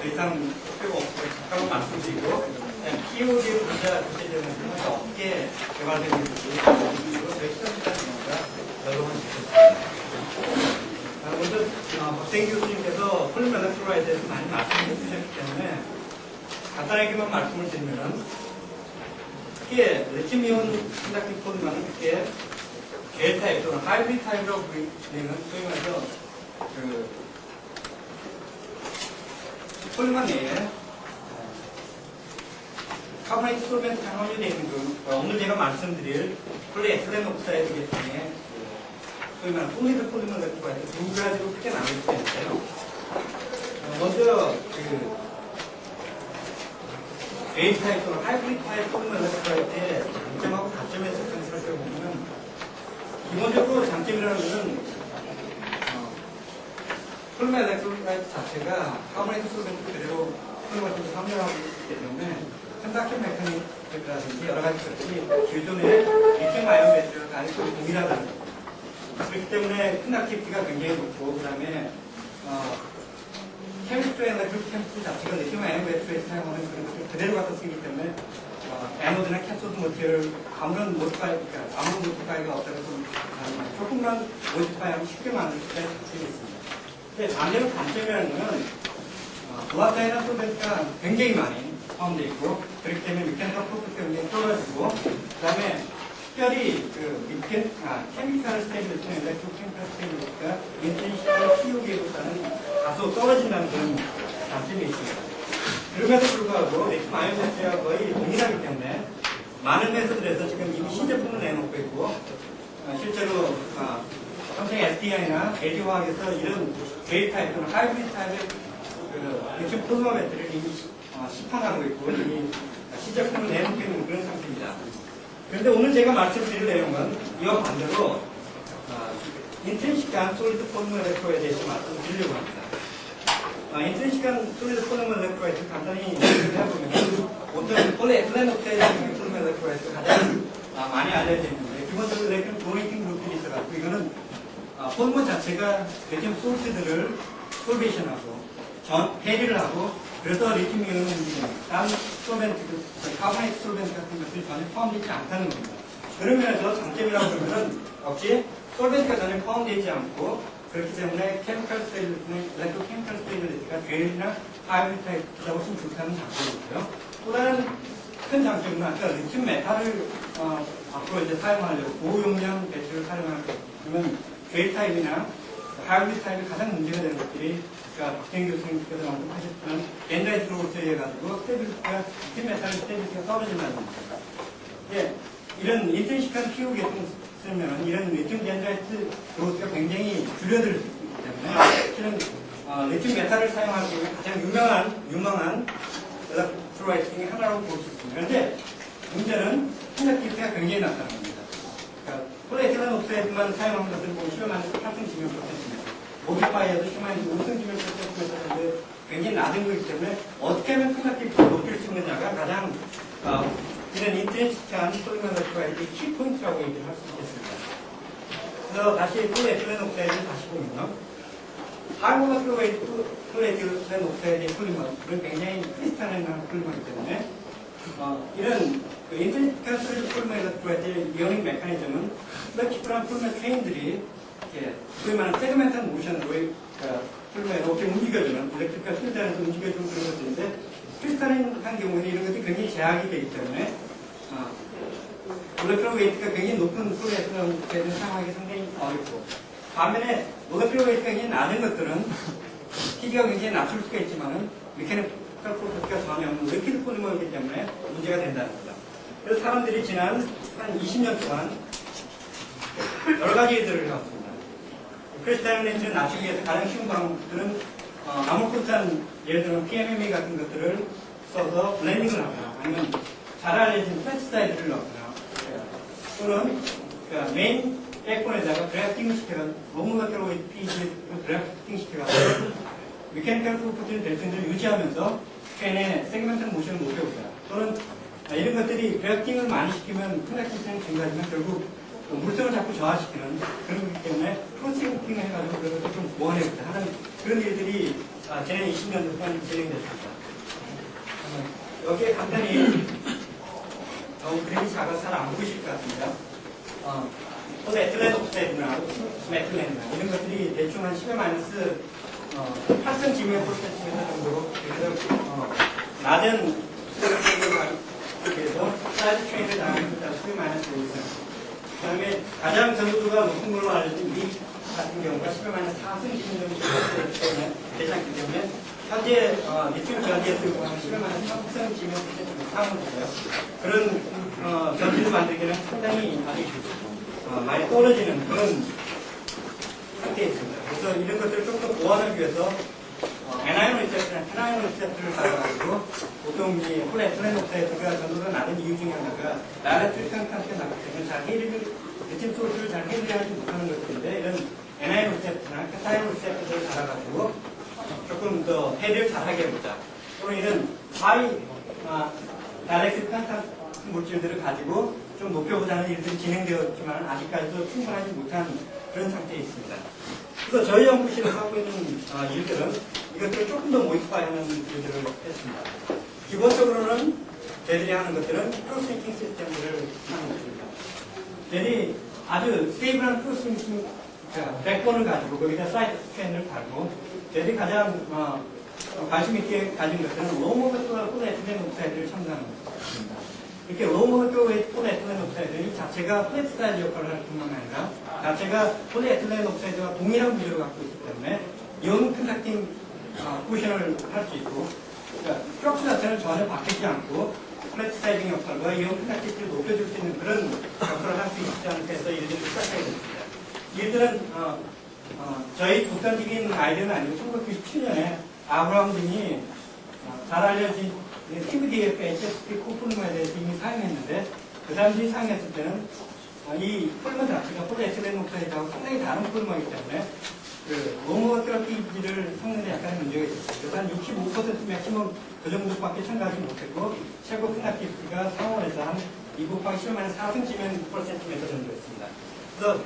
더 이상 필요가 없고 잠깐만 말씀드리고 POD로 문제가 구체적으로는 어떻게 개발되고 있는지 저희 시험자 진행자 여러분 주셨습니다. 먼저 박대기 교수님께서 폴리머 엘렉트로라이트에 대해서 많이 말씀해 주셨기 때문에 간단하게만 말씀을 드리면 특히 리튬이온 컨덕팅 폴리머는 특히 겔 타입 또는 하이브리드 타입이라고 불리는 소위 말해서 그 폴리머 내에 카보나이트 솔벤트가 함유되어 있는 오늘 제가 말씀드릴 폴리에틸렌 옥사이드 계통의 소위 말하는 솔리드 폴리머 엘렉트로라이트 두 가지로 크게 나눌 수 있는데요. 먼저 A 타입 또는 하이브리드 타입 폴리머 엘렉트로라이트의 장점하고 단점에 대해서 살펴보면 기본적으로 장점이라는 것은 폴리머 엘렉트로라이트 자체가 카보나이트 솔벤트 그대로 폴리머 쪽에 함유하고 있기 때문에 컨덕션 메커니즘이라든지 여러 가지 것들이 기존의 리튬 아이온 배터리와 거의 동일하다는 겁니다. 그렇기 때문에 컨덕티비티가 굉장히 높고, 그 다음에 케미스트리나 그 케미스트리 자체가 리튬 아이온 배터리에서 사용하는 그런 것을 그대로 갖다 쓰기 때문에 애노드나 캐소드 모티를 아무런 모디파이가 없다고 조금만 모디파이하면 쉽게 만들 수가 있습니다. 근데 반대로 단점이라는 것은 노아타이나 솔벤트가 굉장히 많이 포함되어 있고, 그렇기 때문에 미케니컬 프로퍼티가 굉장히 떨어지고, 그 다음에 특별히 케미컬 스테빌리티, 일렉트로 케미컬 스테빌리티가 인텐시티 POD보다는 다소 떨어진다는 그런 단점이 있습니다. 그럼에도 불구하고 리튬 아이온 배터리와 거의 동일하기 때문에 많은 회사들에서 지금 이미 신제품을 내놓고 있고, 실제로 삼성 SDI나 LG화학에서 이런 J 타입 또는 하이브리드 타입의 리튬 폴리머 배터리를 이미 시판하고 있고 이미 시제품을 내놓고 있는 그런 상태입니다. 그런데 오늘 제가 말씀드릴 내용은 이와 반대로 인트린식한 솔리드 폴리머 엘렉트로에 대해서 말씀드리려고 합니다. 인트린식한 솔리드 폴리머 엘렉트로에 간단히 얘기를 해보면 보통 폴리에틸렌 옥사이드 폴리머 엘렉트로에서 가장 많이 알려져 있는데 기본적으로 리튬 도네이팅 그룹들이 있어가지고 이거는 폴리머 자체가 리튬 소스들을 솔베이션하고 해리를 하고 그래서 리튬 이온을 움직이는 다른 솔벤트, 카보나이트 솔벤트 같은 것들이 전혀 포함되지 않다는 겁니다. 그런 면에서 장점이라고 그러면 역시 솔벤트가 전혀 포함되지 않고 그렇기 때문에 케미컬 스테빌리티는 일렉트로 케미컬 스테빌리티가 겔이나 하이브리드 타입보다 훨씬 좋다는 장점이고요. 또 다른 큰 장점은 아까 리튬 메탈을 앞으로 이제 사용하려고 고용량 배터리를 사용하려면 겔 타입이나 하이브리드 타입이 가장 문제가 되는 것들이 박정희 교수님께서 언급하셨지만 덴드라이트로부터 해가지고 스테빌리티가 리튬 메탈의 스테빌리티가 떨어진다는 겁니다. 예, 이런 인트린식한 PO 계통을 쓰면 이런 리튬 덴드라이트 로스가 굉장히 줄여들 수 있기 때문에 실은 리튬 메탈을 사용하는 게 가장 유망한 엘렉트로라이트 중에 하나라고 볼 수 있습니다. 그런데 문제는 컨덕티비티가 굉장히 낮다는 겁니다. 그러니까 폴리에틸렌 옥사이드만 사용하는 것들을 보면 실험하는 8등 지명 프로세스입니다. 모디파이어도 심한 5등 지명 프로세스인데 굉장히 낮은 거기 때문에 어떻게 하면 컨덕티비티를 높일 수 있느냐가 가장 이런 인트린식한 폴리머 엘렉트로라이트의 키포인트라고 얘기를 할 수 있겠습니다. 그래서 다시 폴리에틸렌 옥사이드를 다시 보면 폴리에틸렌 옥사이드의 폴리머는 굉장히 크리스탈린한 폴리머이기 때문에 이런 인트린식한 폴리머 엘렉트로라이트의 이오닉 메커니즘은 플렉시블한 폴리머 체인들이 소위 말하는 세그멘트한 모션으로 폴리머에 이렇게 움직여주는 일렉트리컬 필드 안에서 움직여주는 그런 것들인데 크리스탈린한 경우에는 이런 것들이 굉장히 제약이 되기 때문에 몰레큘러 웨이트가 굉장히 높은 폴리에틸렌 사용하기 상당히 어렵고 반면에 몰레큘러 웨이트가 굉장히 낮은 것들은 TD가 굉장히 낮출 수가 있지만은 미케니컬 프로퍼티가 전혀 없는 리퀴드 폴리머이기 때문에 문제가 된다는 겁니다. 그래서 사람들이 지난 한 20년 동안 여러 가지 일들을 해왔습니다. 크리스탈린을 낮추기 위해서 가장 쉬운 방법들은 아모크산 예를 들면 PMMA 같은 것들을 써서 블렌딩을 하거나 아니면 잘 알려진 페스타이드를 넣거나 또는 메인 백본에다가 드래프팅을 시켜가지고 로물러큐로 PEG를 드래프팅 시켜가지고 미케니컬 프로퍼티를 대충 유지하면서 캔의 세그멘트 모션을 높여보자. 또는 이런 것들이 드래프팅을 많이 시키면 컨덕티비티는 증가하지만 결국 물성을 자꾸 저하시키는 그런 거기 때문에 프로세싱을 해가지고 그런 것을 좀 보완해보자 하는 그런 일들이 지난 20년 동안 진행됐습니다. 여기에 간단히 너무 그림이 작아서 잘 안 보이실 것 같습니다. 또 에틀렌 옥사이드나 메틀렌이나 이런 것들이 대충 한 10의 마이너스 8성 지면 퍼센티미터 정도로 낮은 그래서 사이드 트레이를 당하는 것보다 10의 마이너스 5성. 그 다음에 가장 전도도가 높은 걸로 알려진 미 같은 경우가 10의 마이너스 4성 지면 정도 되기 때문에 되지 때문에 현재 리튬 전지에 들고 하는 10의 마이너스 3성 지면 퍼센티미터 상황을 보고요. 그런 전지를 만들기는 상당히 아직 많이 떨어지는 그런 상태에 있습니다. 그래서 이런 것들을 좀 더 보완하기 위해서 애나이온 리셋이나 테나이온 리셋을 가져가지고 보통 이 폴리에틸렌 옥사이드가 전도가 낮은 이유 중에 하나가 나레트릭한 상태가 나기 때문에 잘 해리를 리튬 소스를 잘 해리하지 못하는 것들인데 이런 애나이온 리셋이나 테나이온 리셋을 갈아가지고 조금 더 해리를 잘하게 해보자. 또는 이런 하이 다이렉트릭한 물질들을 가지고 좀 높여보자는 일들이 진행되었지만 아직까지도 충분하지 못한 그런 상태에 있습니다. 그래서 저희 연구실에서 하고 있는 일들은 이것들을 조금 더 모이파이하는 일들을 했습니다. 기본적으로는 저희들이 하는 것들은 크로스링킹 시스템들을 하는 것입니다. 저희들이 아주 스테이블한 크로스링킹 백본을 가지고 거기다 사이드 스캔을 달고 저희들이 가장 관심 있게 가진 것들은 로모노크와 폴리에틸렌 옥사이드를 첨가하는 것입니다. 이렇게 로모노크와 폴리에틸렌 옥사이드는 자체가 플랫 스타일 역할을 할 뿐만 아니라 자체가 폴리에틸렌 옥사이드와 동일한 구조를 갖고 있기 때문에 이온 컨택팅 쿠션을 할 수 있고 스트럭처 자체는 전혀 바뀌지 않고 플랫 스타일링 역할과 이온 컨택팅을 높여줄 수 있는 그런 역할을 할 수 있지 않을까 해서 이들을 시작하게 됐습니다. 이들은 저희 독단적인 아이디어는 아니고 1997년에 아브라함 등이 잘 알려진 TVDF HSP 코폴리머에 대해서 이미 사용했는데 그 사람들이 사용했을 때는 이 폴리머 자체가 폴리에틸렌 옥사이드하고 상당히 다른 폴리머이기 때문에 그 로모테라피지를 섞는 데 약간의 문제가 있었어요. 그래서 한 65% 맥시멈 그 정도밖에 첨가하지 못했고 최고 컨덕티비티가 상온에서 한 2 곱하기 10만 4승치면 퍼센티미터 정도였습니다. 그래서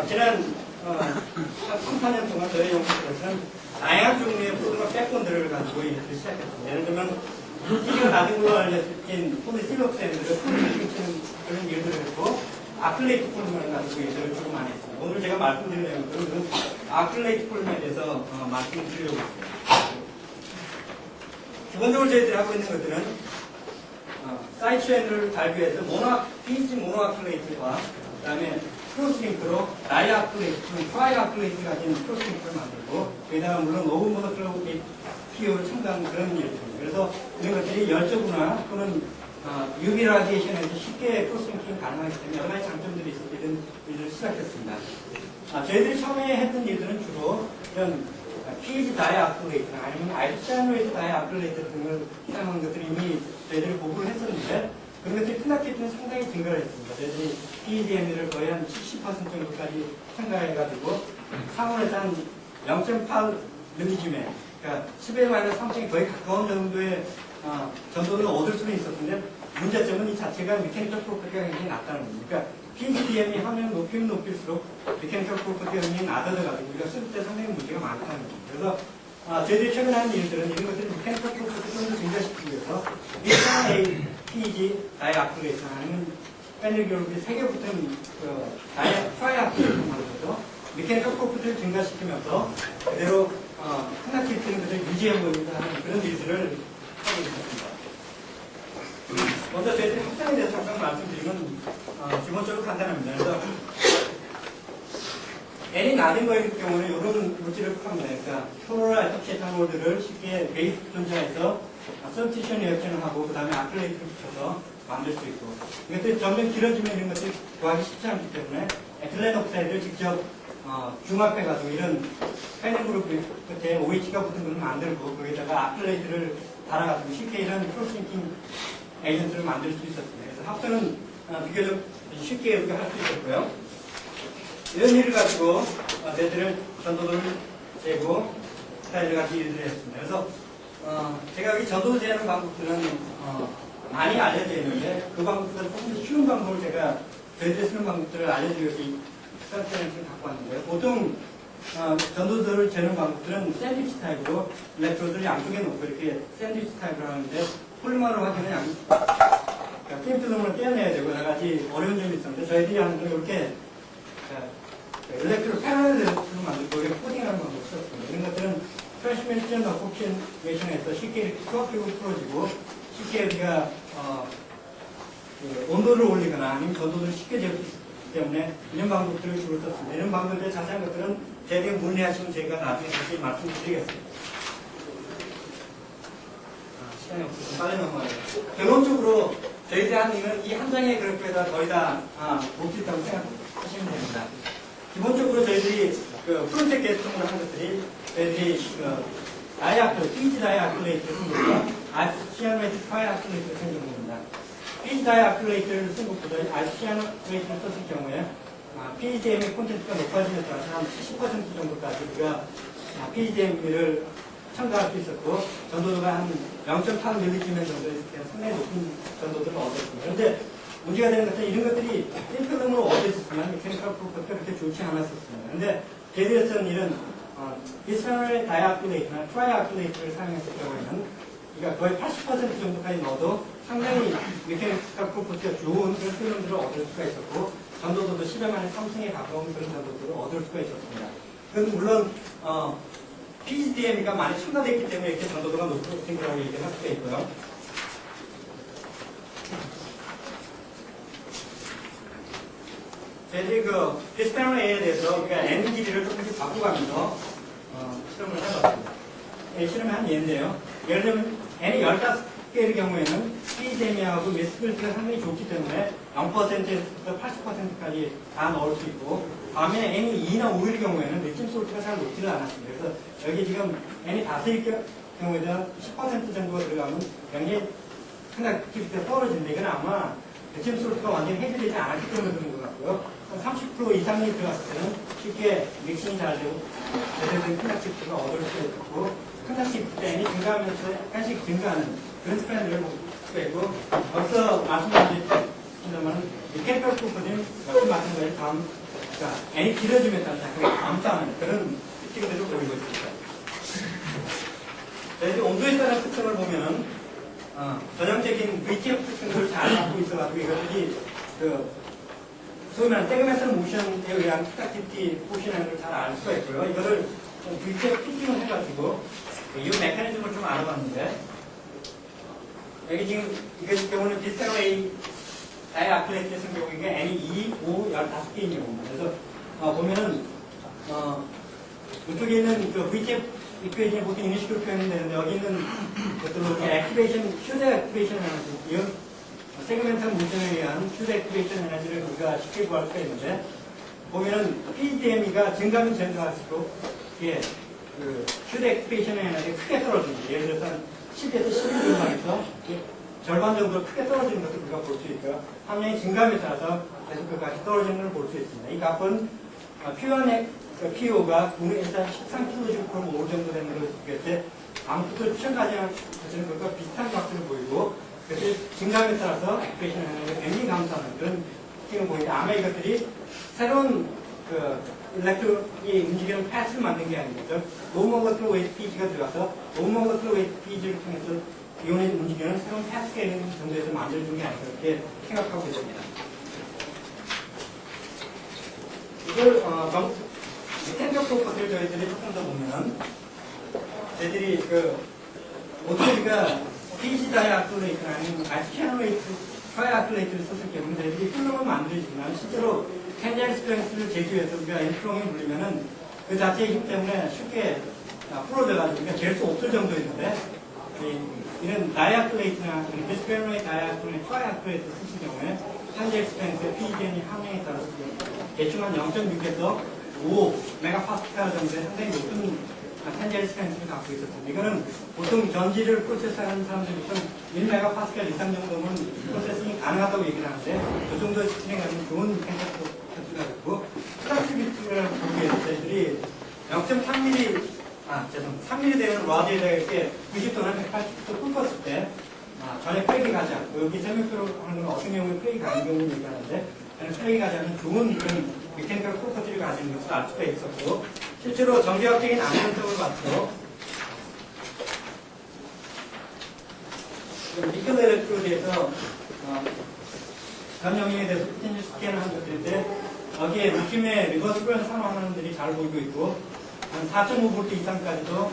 지난 3-4년 동안 저희 연구실에서는 다양한 종류의 폴리머 백본들을 가지고 일을 시작했습니다. 예를 들면 물기가 낮은 걸로 알려진 폴리실록센들을 폴리싱치는 그런 일들을 했고 아클레이트 폴리머를 가지고 일들을 조금 많이 했습니다. 오늘 제가 말씀드리는 것은 아클레이트 폴리머에 대해서 말씀을 드리려고 했습니다. 기본적으로 저희들이 하고 있는 것들은 사이드체인을 달기 위해서 PEC 모노아클레이트와 그 다음에 크로스링크로 다이아클레이트, 트라이아클레이트 가진 크로스링크를 만들고 거기다가 물론 오븐 모노클로빅 피오를 첨가하는 그런 일입니다. 그래서 이런 것들이 열적구나 또는 UV 라디에이션에서 쉽게 크로스링킹 가능하기 때문에 여러 가지 장점들이 있어서 이런 일을 시작했습니다. 저희들이 처음에 했던 일들은 주로 이런 PEG 다이아클레이트나 아니면 아이소사이노이드 다이아클레이트 등을 사용한 것들이 이미 저희들이 보고를 했었는데 그런 것들이 컨덕티비티는 상당히 증가를 했습니다. 저희들이 PEDM을 거의 한 70% 정도까지 첨가해가지고 상온에서 한 0.8 밀리즘에 그러니까 10-3층이 거의 가까운 정도의 전도를 얻을 수는 있었는데 문제점은 이 자체가 미케니컬 프로퍼티가 굉장히 낮다는 겁니다. 그러니까 PEDM이 하면 높이면 높일수록 미케니컬 프로퍼티가 굉장히 낮아져가지고 우리가 쓸 때 상당히 문제가 많다는 겁니다. 그래서 저희들이 최근에 하는 일들은 이런 것들을 미케니컬 프로퍼티를 좀 더 증가시키기 위해서 미스터A PEG 다이아클레이트 아니면 패널 결합이 3개 붙은 트라이아클레이트를 만들어서 미케니컬 프로퍼티를 증가시키면서 그대로 컨덕티비티는 것을 유지해보고자 하는 그런 일들을 하고 있습니다. 먼저 저희들이 확장에 대해서 잠깐 말씀드리면 기본적으로 간단합니다. 그래서 N이 낮은 거일 경우는 이런 물질을 합니다. 그러니까 플로라 에터치에탄올들을 쉽게 베이스 존재해서 서브스티션 리액션을 하고 그 다음에 아클레이트를 붙여서 만들 수 있고 이것들이 점점 길어지면 이런 것들이 구하기 쉽지 않기 때문에 에틸렌 옥사이드를 직접 중합해가지고 이런 패널 그룹 끝에 OH가 붙은 것을 만들고 거기다가 아클레이트를 달아가지고 쉽게 이런 크로스링킹 에이전트를 만들 수 있었습니다. 그래서 합선은 비교적 쉽게 이렇게 할 수 있었고요. 이런 일을 가지고 저희들은 전도를 재고 스타일을 가지고 일을 했습니다. 그래서 제가 여기 전도를 재는 방법들은 많이 알려져 있는데 그 방법보다 조금 더 쉬운 방법을 제가 저희들이 쓰는 방법들을 알려드리기 위해서 스타일을 갖고 왔는데요. 보통 전도들을 재는 방법들은 샌드위치 타입으로 일렉트로드를 양쪽에 놓고 이렇게 샌드위치 타입으로 하는데 폴리머를 하기는 필름 필름을 떼어내야 되고 여러 가지 어려운 점이 있었는데 저희들이 하는 건 이렇게 일렉트로 패널을 만들고 이렇게 코딩하는 방법을 썼습니다. 이런 것들은 트랜스미션 어프로키메이션에서 쉽게 이렇게 수학적으로 풀어지고 쉽게 우리가 온도를 올리거나 아니면 전도를 쉽게 재울 수 있기 때문에 이런 방법들을 주로 썼습니다. 이런 방법들의 자세한 것들은 대략 문의하시면 제가 나중에 다시 말씀드리겠습니다. 시간이 없어서 빨리 넘어가요. 결론적으로 저희들이 하는 이건 이 한 장의 그래프에다 거의 다 볼 수 있다고 생각하시면 됩니다. 기본적으로 저희들이 프론트 게스트로 한 것들이 저희들이 PG 다이아클레이트를 쓴 것보다 아시아노메틱 다이아클레이트를 쓴 경우입니다. PG 다이아클레이트를 쓴 것보다 아시아노메틱을 썼을 경우에 PGDM의 콘텐츠가 높아지에 따라서 한 70% 정도까지 우리가 PGDM을 첨가할 수 있었고 전도도가 한 0.8mg 정도 있을 때 상당히 높은 전도도를 얻었습니다. 그런데 문제가 되는 것은 이런 것들이 필름으로 얻어졌지만 메카니컬 프로퍼티가 그렇게 좋지 않았었습니다. 그런데 제대로서는 이런 비스페놀 다이아클레이트나 트라이아클레이트를 사용했을 경우에는 그러니까 거의 80% 정도까지 넣어도 상당히 메카니컬 프로퍼티가 좋은 그런 필름들을 얻을 수가 있었고 전도도도 10여 만에 3승에 가까운 그런 전도도를 얻을 수가 있었습니다. 그건 물론 PGDM이가 많이 첨가되어 있기 때문에 이렇게 전도도가 높은 거라고 얘기를 할 수가 있고요. 저희들이 비스페놀 A에 대해서 우리가 NG를 조금씩 바꿔가면서 실험을 해봤습니다. 실험이 한 예인데요. 예를 들면 N이 15개의 경우에는 PGDM하고 미스빌트가 상당히 좋기 때문에 0%에서 80%까지 다 넣을 수 있고 반면에 N이 2나 5일 경우에는 맥심 솔트가 잘 높지는 않았습니다. 그래서 여기 지금 N이 5일 경우에 대한 10% 정도가 들어가면 굉장히 컨덕티비티가 떨어집니다. 이건 아마 맥심 솔트가 완전히 해결되지 않았기 때문에 그런 것 같고요. 30% 이상이 들어갔을 때는 쉽게 믹싱이 잘 되고 제대로 된 컨덕티비티가 얻을 수 있고 컨덕티비티 N이 증가하면서 약간씩 증가하는 그런 트렌드를 볼 수가 있고 벌써 말씀드렸지만 메카니컬 프로퍼티는 역시 마찬가지로 그러니까 N이 길어지면 따라서 감소하는 그런 특징들을 보이고 있습니다. 저희들 온도에 따른 특성을 보면은 전형적인 VTF 특성들을 잘 갖고 있어가지고 이것들이 소위 말하는 세그멘트 모션에 의한 컨덕티비티 포션이라는 걸 잘 알 수가 있고요. 이거를 VTF 피팅을 해가지고 이 메커니즘을 좀 알아봤는데 여기 지금 이것 경우는 비슷한 A 다이아클레이트 같은 경우에 이게 N이 2, 5, 15개인 경우입니다. 그래서 보면은 이쪽에 있는 VTF 이퀘이션이 보통 이런 식으로 표현이 되는데 여기 있는 것들로 액티베이션, 슈드 액티베이션 에너지, 세그멘탈 모션에 의한 슈드 액티베이션 에너지를 우리가 쉽게 구할 수가 있는데 보면은 PGDM이가 증가하면 증가할수록 이게 슈드 액티베이션 에너지가 크게 떨어집니다. 예를 들어서 10에서 11중방에서 절반 정도 크게 떨어지는 것을 우리가 볼 수 있고요. 함량이 증가함에 따라서 계속 그까지 떨어지는 걸 볼 수 있습니다. 이 값은 P1의 PO가 9에서 13kJ/mol 정도 되는 것을 보게 때 아무것도 추천하지 않는 것과 비슷한 값을 보이고 그래서 증가함에 따라서 액티베이션 에너지가 굉장히 감소하는 그런 특징을 보이는데 아마 이것들이 새로운 일렉트론이 움직이는 패스를 만든 게 아니겠죠. 노멀버틀 웨이트 피지가 들어가서 노멀버틀 웨이트 피지를 통해서 이온이 움직이는 새로운 패스가 있는 정도에서 만들어준 게 아닐까 그렇게 생각하고 있습니다. 이걸 텐격 프로퍼티를 저희들이 조금 더 보면 저희들이 어떻게 우리가 PG 다이아클레이트나 아니면 아시아노메이트 트라이아클레이트를 썼을 경우는 저희들이 필름을 만들지만 실제로 텐자일 스트렝스를 제기해서 우리가 엔트롱에 물리면은 그 자체의 힘 때문에 쉽게 부러져가지고 우리가 잴 수 없을 정도였는데 이런 다이아클레이트나 비스페놀의 다이아클레이트, 트라이아클레이트 쓰실 경우에 텐자일 스트렝스의 PGN이 함량에 따라서 대충 한 0.6에서 5 메가파스칼 정도의 상당히 높은 텐자일 스트렝스를 갖고 있었습니다. 이거는 보통 전지를 프로세스하는 사람들부터 1메가파스칼 이상 정도면 프로세싱이 가능하다고 얘기를 하는데 그 정도 진행하면 좋은 텐자일 프로세스가 있고 트랜스미터를 보기 위해서 저희들이 0.3mm 3mm 되는 라디에다가 이렇게 90도나 180도 굽었을 때 전에 크랙이 가지 않고 여기 설명표로 하는 건 어떤 경우에 크랙이 가는 경우를 얘기하는데 저는 크랙이 가지 않는 좋은 그런 메카니컬 프로퍼티를 가지는 것을 알 수가 있었고 실제로 정기학적인 안전성을 봤고, 니켈 엘렉트로드에서 전 영역에 대해서 포텐셜 스캔을 한 것들인데, 여기에 느낌의 리버스블 산화하는들이 잘 보이고 있고, 한 4.5V 이상까지도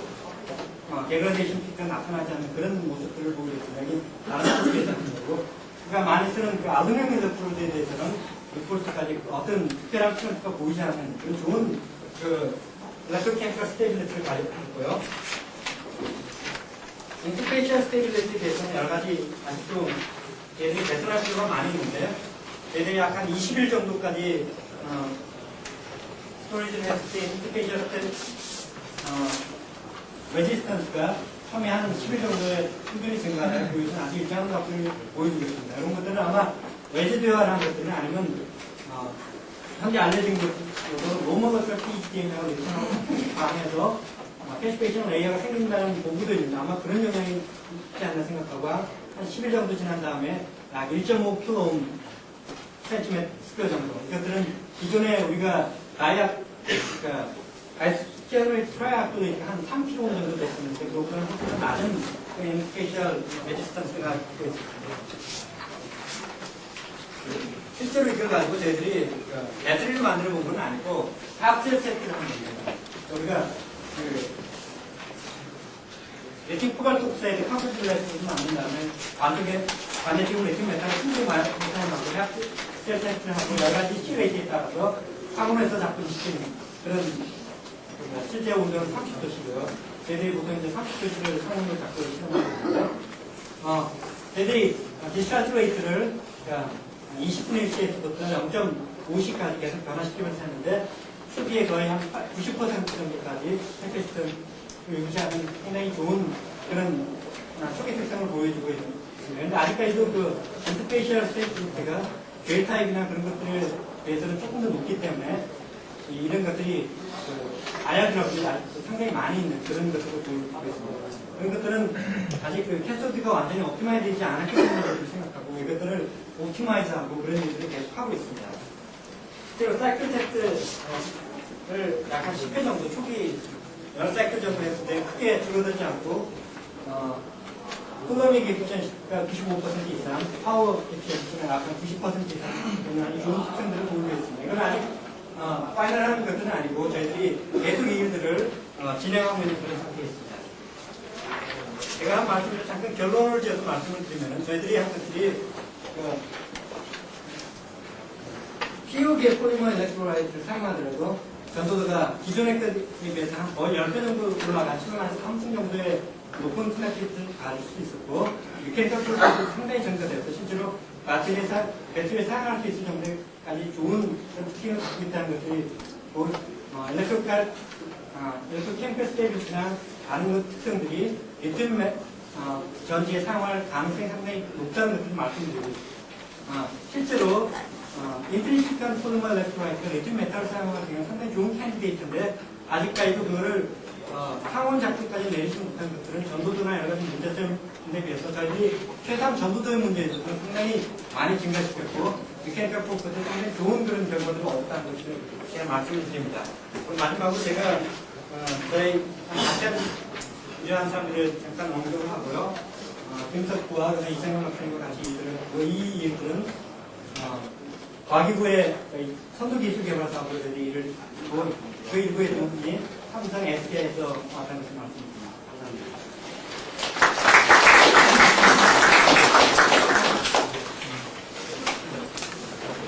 데그라데이션 피크가 나타나지 않는 그런 모습들을 보이고 있습니다. 여기 다른 소리에서 하는 거고, 그러니까 많이 쓰는 그 아루미늄 엘렉트로드에 대해서는 6V까지 어떤 특별한 피크가 보이지 않는 그런 좋은 그 일렉트로케미컬 스테빌리티를 가지고 있고요. 인터페이셜 스테빌리티에 대해서는 여러 가지 아직도 얘들이 개선할 필요가 많이 있는데, 얘들이 약 한 20일 정도까지 스토리지를 했을 때 인터페이셜 레지스턴스가 처음에 한 10일 정도의 충분히 증가하는 그것은 아직 일정한 것들을 보여주고 있습니다. 이런 것들은 아마 외지대화라는 것들은 아니면 현재 알려진 것으로 로머버설 PGM이라고 이렇게 방해서 캐시페이션 레이어가 생긴다는 보고도 있는데 아마 그런 영향이 있지 않나 생각하고 한 10일 정도 지난 다음에 약 1.5kΩ 센티미터 스퀘어 정도. 이것들은 기존에 우리가 나약, 그러니까 아이스케어의 트라이아크도 한 3kΩ 정도 됐었는데 그거보다는 훨씬 낮은 인피케이션 레지스턴스가 있습니다. 실제로 이걸 가지고 저희들이 배터리를 만들어 본 건 아니고 합체 세트를 한 겁니다. 우리가 레팅 코발트 옥사이드 컴포트 글라스를 만든 다음에 반대쪽으로 레팅 메탈을 충분히 많이 만들고 합체 세트를 하고 여러 가지 시레이트에 따라서 화분에서 자꾸 시키는 그런 실제 온도는 30도씨고요. 저희들이 보통 이제 30도씨를 상온으로 자꾸 시험하고 저희들이 디스차지 레이트를 20분의 1시에서부터 0.5시까지 계속 변화시키면서 했는데 초기에 거의 한 90% 정도까지 템페스트를 유지하는 상당히 좋은 그런 초기 특성을 보여주고 있습니다. 그런데 아직까지도 그 인터페이셜 스테이트가 겔 타입이나 그런 것들에 대해서는 조금 더 높기 때문에 이런 것들이 아야드럽이 상당히 많이 있는 그런 것들을 보여주고 있습니다. 그런 것들은 아직 그 캐소드가 완전히 옵티마이즈 되지 않았기 때문에 생각하고 이것들을 옵티마이즈하고 그런 일들을 계속 하고 있습니다. 실제로 사이클 테스트를 약 한 10회 정도 초기 여러 사이클 정도 했을 때 크게 줄어들지 않고 콜로믹 에피션시가 95% 이상, 파워 에피션시가 약 한 90% 이상 아주 좋은 특성들을 보이고 있습니다. 이건 아직 파이널한 것들은 아니고 저희들이 계속 이 일들을 진행하고 있는 그런 상태에 있습니다. 제가 한 말씀을 잠깐 결론을 지어서 말씀을 드리면 저희들이 한 것들이 PU기의 포리머 일렉트로라이트를 사용하더라도 전도도가 기존의 것에 비해서 한 거의 10배 정도 올라가 지금 한 3층 정도의 높은 플랫티를 가질 수 있었고 유캔터 프로도 상당히 증가되어서 실제로 배터리에 사용할 수 있을 정도까지 좋은 특징을 갖고 있다는 것들이 일렉트로케미컬 스테빌리티나 다른 특성들이 리튬 전지에 사용할 가능성이 상당히 높다는 것을 말씀드리고 있습니다. 실제로 인트리식한 포르마 일렉트로라이트가 리튬 메탈을 사용하는 경우는 상당히 좋은 캔디데이트인데 아직까지도 그거를 상온 작동까지 내리지 못한 것들은 전도도나 여러 가지 문제점에 비해서 저희들이 최소한 전도도의 문제에 있어서 상당히 많이 증가시켰고 메케니컬 포크도 상당히 좋은 그런 결과들을 얻었다는 것을 제가 말씀을 드립니다. 그럼 마지막으로 제가 저희 같은 일하는 사람들을 잠깐 언급을 하고요. 김석구와 이상현 학생과 같이 이 일들은 과기부의 선도기술개발사업을 일을 그 일부의 도움이 삼성 SK에서 왔다는 것을 말씀드립니다. 감사합니다.